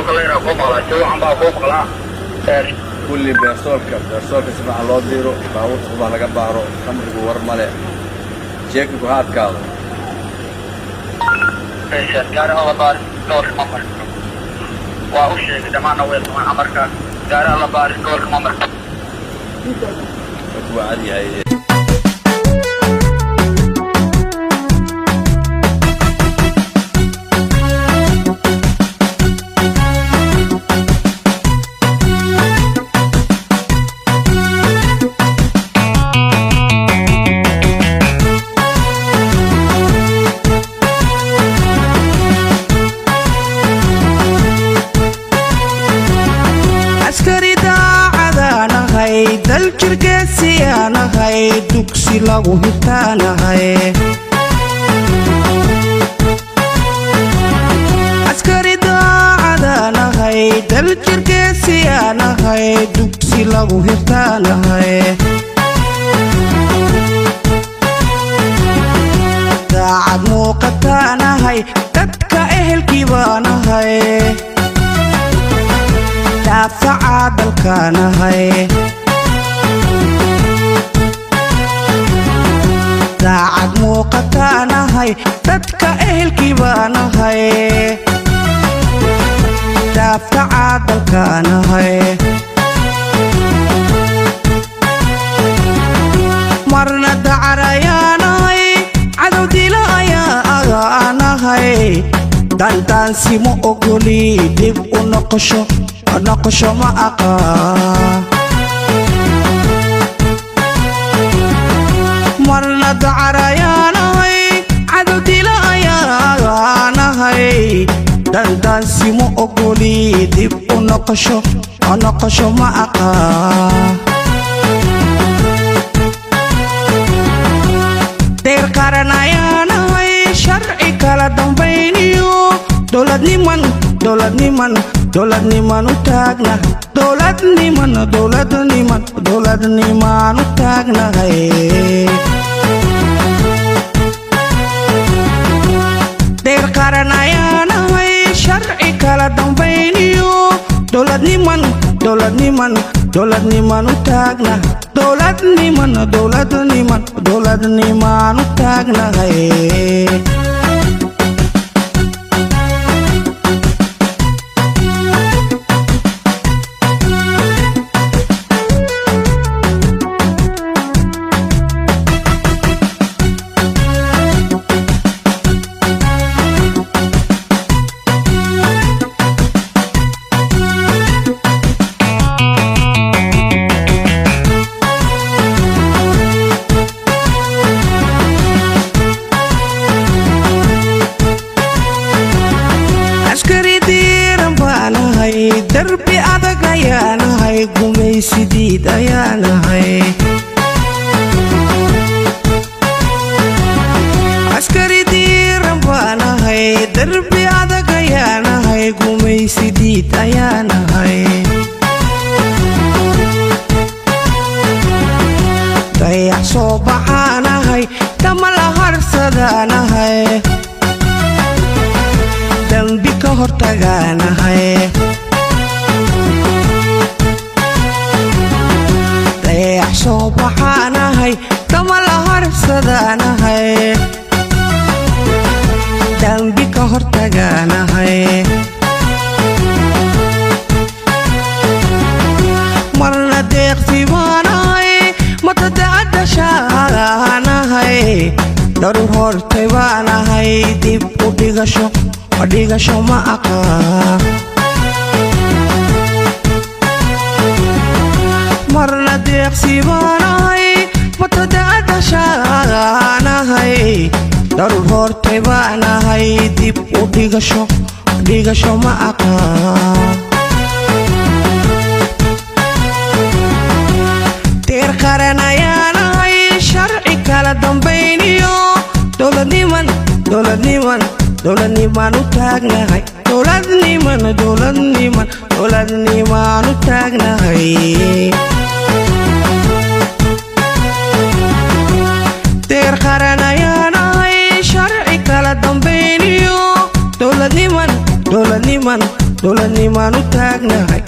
كلنا قوم على شو عم بقوم على كل بيرسولك سمع الله ديرو باور صباح لقى بارو خمر جوار ماله جيك بهاد كذا ايش قال الله بارك دور ممر وأوش كده نويل مع أمريكا قال الله بارك دور ممر أكو عادي هاي dal jirgeesiyaanahay dugsi lagu hirtaanahay askari daacadaanahay dal jirgeesiyaanahay dugsi lagu hirtaanahay daacad muuqataanahay dadka ehelkii baanahay daafaca dalkaanahay daacad muuqataanahay dadka ehelkii baanahay daafaca dalkaanahay marna dacarayaanahay cadow dila ayaa agaanahay dandaansi ma ogoli dib u noqosho ma aqaa marna dacarayaanahay cadow dila ayaa agaanahay dandaansi ma ogoli dib u noqosho ma aqaa deer qaranayaanahay sharci kala dambayniyo dowladniman u taagna dowladniman u taagnahay deer qaranayaanahay sharci kala dambayniyo dowladniman u taagna dowladniman u taagnahay darbi adag ayaanahay gumaysidiid ayaanahay askari diiran baanahay darbi adag ayaanahay gumaysidiid ayaanahay dayax soo baxaanahay dama la harsadaanahay dambi ka hortagaanahay dayax soo baxaanahay dama la harsadaanahay dambi ka hortagaanahay marna deeqsi baanahay matada'adashaanahay darur hortay baanahay dib u dhigasho ma aqaa marna deeqsi baanahay matada'adashaanahay darur hortay baanahay dib u dhigasho ma aqaa deer qaranayaanahay sharci kala dambayniyo dowladniman u taagnahay dowladniman u taagnahay deer qaranayaanahay sharci kala dambayniyo dowladniman dowladnimaan u taagnahay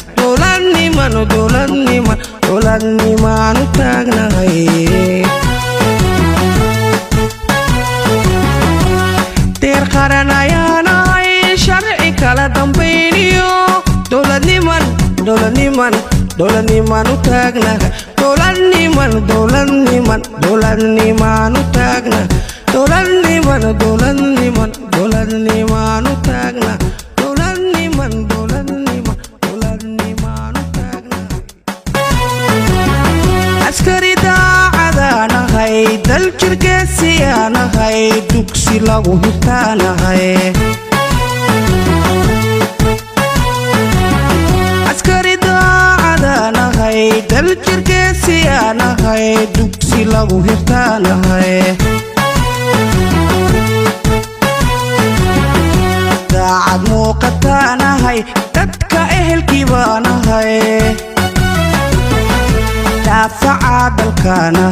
dowladnimaan u taagnahay deer qaran ayaanahay sharci kala dambayniyo dowladnimaan u taagnahay dowladnimaan u taagnahay dowladnimaan u taagnahay askari daacadaanahay dal jirgeesiyaanahay dugsi lagu hirtaanahay askari daacadaanahay dal jirgeesiyaanahay dugsi lagu hirtaanahay daacad muuqataanahay dadka ehelkii baanahay daafaca dalkaana